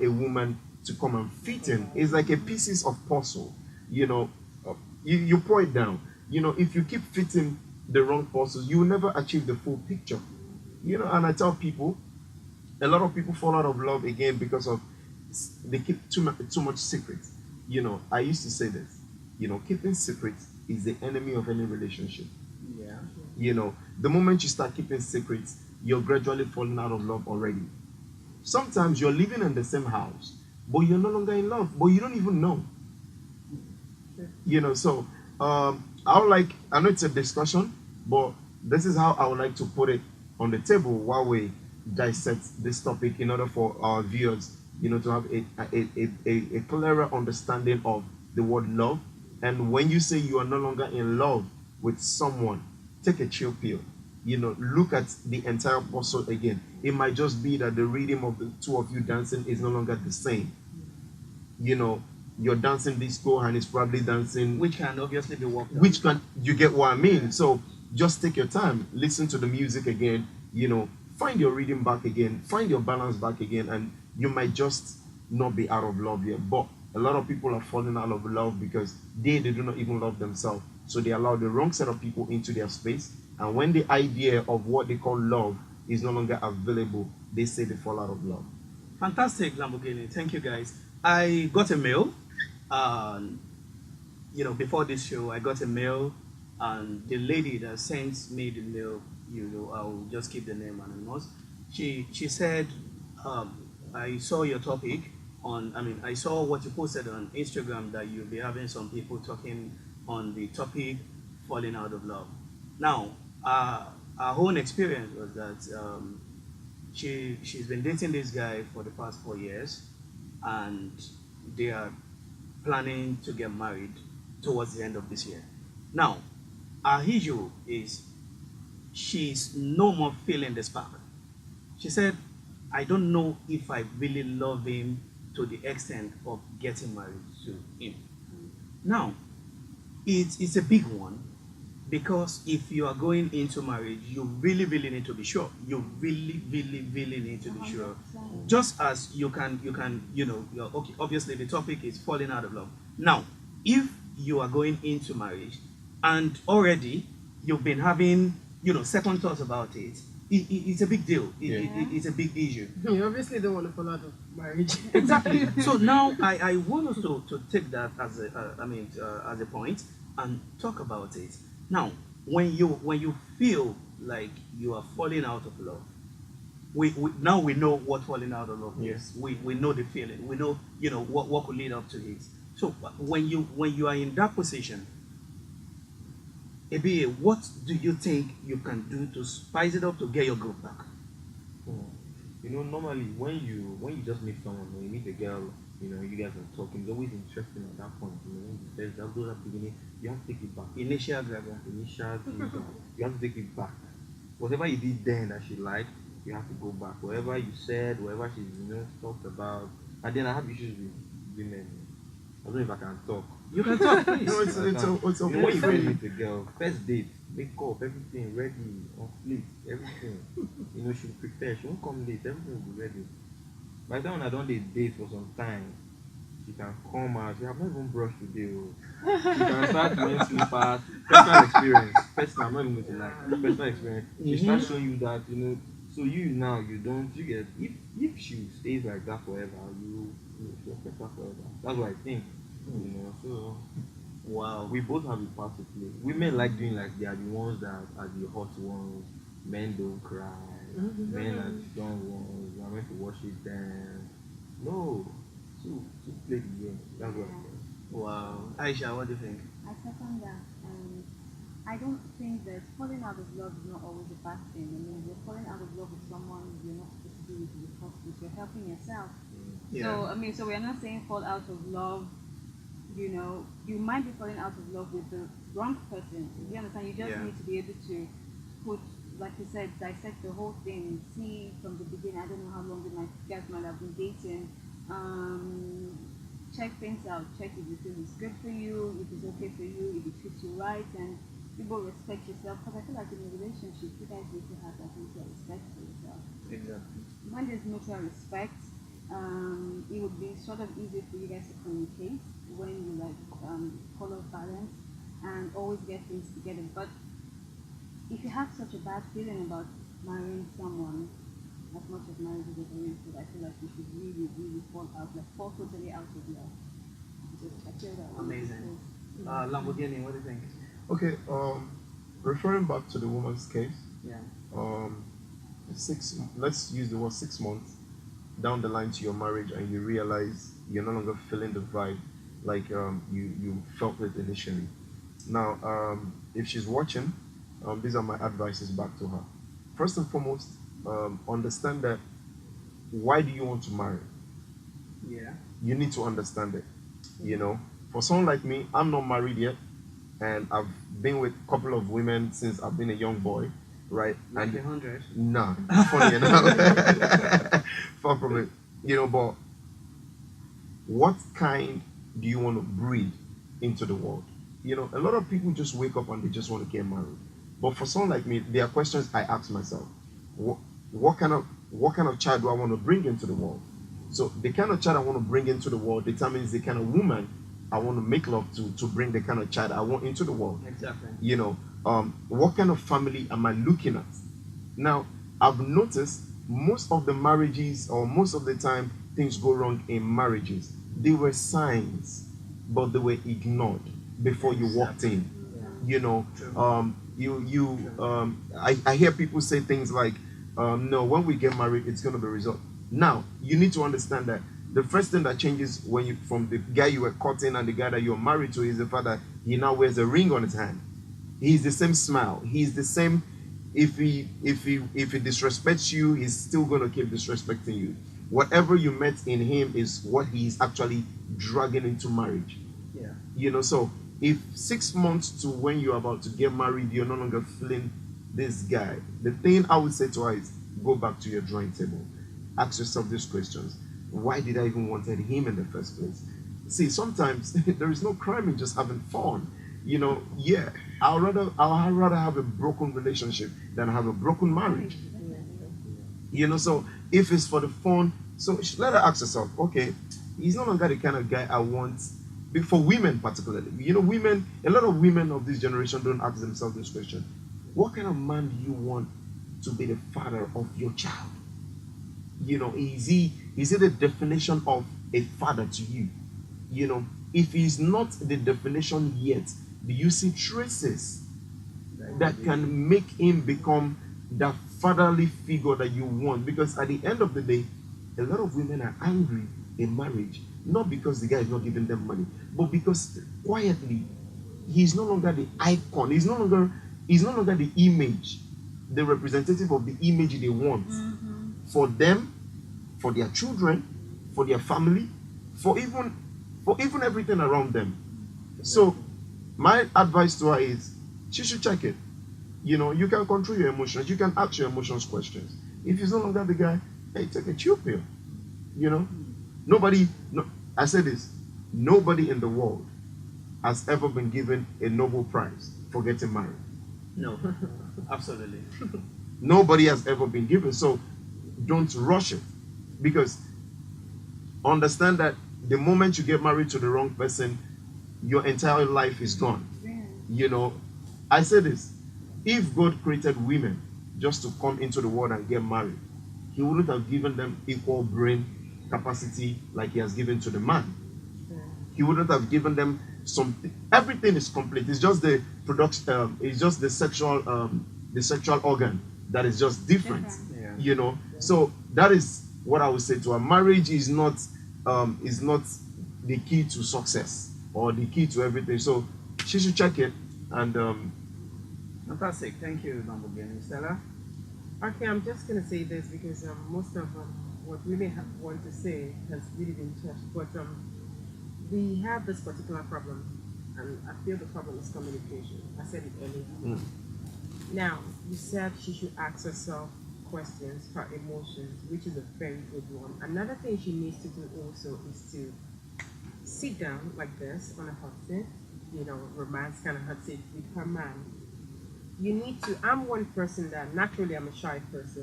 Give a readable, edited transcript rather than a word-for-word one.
a woman to come and fit in. It's like a pieces of puzzle. You know, you pour it down. If you keep fitting the wrong puzzles, you will never achieve the full picture. And I tell people, a lot of people fall out of love again because of they keep too much secrets. I used to say this. Keeping secrets is the enemy of any relationship. Yeah. The moment you start keeping secrets, you're gradually falling out of love already. Sometimes you're living in the same house, but you're no longer in love, but you don't even know. So I know it's a discussion, but this is how I would like to put it on the table while we dissect this topic in order for our viewers, to have a clearer understanding of the word love. And when you say you are no longer in love with someone, take a chill pill. Look at the entire puzzle again. It might just be that the rhythm of the two of you dancing is no longer the same. You're dancing disco and it's probably dancing, which can obviously be worked on. Which can, you get what I mean? So just take your time, listen to the music again, find your rhythm back again, find your balance back again, and you might just not be out of love yet. But a lot of people are falling out of love because they do not even love themselves. So they allow the wrong set of people into their space, and when the idea of what they call love is no longer available, they say they fall out of love. Fantastic, Lamborghini. Thank you, guys. I got a mail. Before this show, I got a mail, and the lady that sent me the mail, I'll just keep the name anonymous. She said, I saw your topic I saw what you posted on Instagram that you'll be having some people talking on the topic falling out of love. Now, our own experience was that she's been dating this guy for the past 4 years, and they are planning to get married towards the end of this year. Now, our issue is she's no more feeling the spark. She said, I don't know if I really love him to the extent of getting married to him. Now, it's a big one, because if you are going into marriage, you really, really need to be sure. You really, really, really need to be sure. Just as you can, okay, obviously the topic is falling out of love. Now, if you are going into marriage and already you've been having, second thoughts about it, it's a big deal. It's a big issue. You obviously don't want to fall out of marriage. Exactly. So now I want us to take that as as a point and talk about it. Now, when you feel like you are falling out of love, we now we know what falling out of love is. Yes. We know the feeling. We know what could lead up to it. So when you are in that position, Ebi, what do you think you can do to spice it up to get your group back? Normally when you just meet someone, when you meet a girl, you guys are talking, it's always interesting at that point. When you first that goes at the beginning, you have to take it back. Initial grabber. Initial things, you have to take it back. Whatever you did then that she liked, you have to go back. Whatever you said, whatever she talked about. And then I have issues with women. I don't know if I can talk. You can talk, please. No, it's okay. When you first meet a girl, first date, make up, everything ready, on fleek, everything. She'll prepare, she won't come late, everything will be ready. By the time when I don't date for some time, she can come out, she have not even brushed today. She can start wearing slippers, personal experience. Personal, I'm not even going to lie. Personal experience. She starts showing you that, so you now, you get, if she stays like that forever, she'll affect her forever. That's what I think. So Wow. we both have a part to play. Women like doing like they are the ones that are the hot ones. Men don't cry. Men are the strong ones. We are meant to worship them. No, to play the game. That's what I think. Wow. Aisha, what do you think? I second that. I don't think that falling out of love is not always a bad thing. I mean, you're falling out of love with someone you're not supposed to be with in the first place. You're helping yourself. Yeah. So we're not saying fall out of love. You might be falling out of love with the wrong person. You understand? You just need to be able to put, like you said, dissect the whole thing, see from the beginning. I don't know how long you guys might have been dating. Check things out. Check if the thing is good for you, if it's okay for you, if it treats you right, and you both respect yourself. Because I feel like in a relationship, you guys need to have that mutual respect for yourself. Exactly. When there's mutual respect, it would be sort of easier for you guys to communicate when you like follow balance and always get things together. But if you have such a bad feeling about marrying someone, as much as marriage is a very good, I feel like you should really, really fall totally out of love. Just, I feel that Amazing. Lamborghini, what do you think? Okay, referring back to the woman's case, Yeah. um, let's use the word 6 months down the line to your marriage, and you realize you're no longer feeling the vibe like you felt it initially. Now, if she's watching, these are my advices back to her. First and foremost, understand that why do you want to marry? Yeah. You need to understand it. You know, for someone like me, I'm not married yet, and I've been with a couple of women since I've been a young boy, right? Like And 100. nah, funny enough, far from it. You know, but what kind do you want to breed into the world? You know, a lot of people just wake up and they just want to get married. But for someone like me, there are questions I ask myself. What, what kind of child do I want to bring into the world? So the kind of child I want to bring into the world determines the kind of woman I want to make love to bring the kind of child I want into the world. Exactly. You know, what kind of family am I looking at? Now, I've noticed most of the marriages, or most of the time things go wrong in marriages, they were signs, but they were ignored before you walked in. You know, I hear people say things like, no, when we get married, it's going to be a result. Now, you need to understand that the first thing that changes when you, from the guy you were courting and the guy that you're married to, is the fact that he now wears a ring on his hand. He's the same smile. He's the same. If he disrespects you, he's still going to keep disrespecting you. Whatever you met in him is what he's actually dragging into marriage. Yeah. You know, so if 6 months to when you're about to get married, you're no longer feeling this guy, the thing I would say to her is go back to your drawing table. Ask yourself these questions. Why did I even wanted him in the first place? See, sometimes there is no crime in just having fun. You know, yeah, I'd rather have a broken relationship than have a broken marriage. You know, so if it's for the fun, so let her ask herself, okay, he's no longer the kind of guy I want. For women particularly, you know, women, a lot of women of this generation don't ask themselves this question. What kind of man do you want to be the father of your child? You know, is he the definition of a father to you? You know, if he's not the definition yet, do you see traces that can make him become that fatherly figure that you want? Because at the end of the day, a lot of women are angry in marriage, not because the guy is not giving them money, but because quietly he's no longer the icon, he's no longer the image, the representative of the image they want for them, for their children, for their family, for even everything around them. So my advice to her is she should check it. You know, you can control your emotions, you can ask your emotions questions. If he's no longer the guy, hey, take a chill pill. You know, I say this, nobody in the world has ever been given a Nobel Prize for getting married. No, absolutely. Nobody has ever been given. So don't rush it, because understand that the moment you get married to the wrong person, your entire life is gone. You know, I say this, if God created women just to come into the world and get married, he wouldn't have given them equal brain capacity like he has given to the man. He wouldn't have given them something. Everything is complete. It's just the production. It's just the sexual organ that is just different. Yeah. You know. So that is what I would say to her. Marriage is not the key to success or the key to everything. So she should check it. And Fantastic. Thank you, Lamborghini. Stella? Okay, I'm just going to say this because most of what we may want to say has really been touched. But we have this particular problem, and I feel the problem is communication. I said it earlier. Now, you said she should ask herself questions, her emotions, which is a very good one. Another thing she needs to do also is to sit down like this on a hot seat, you know, romance kind of hot seat with her man. You need to, I'm one person that naturally I'm a shy person.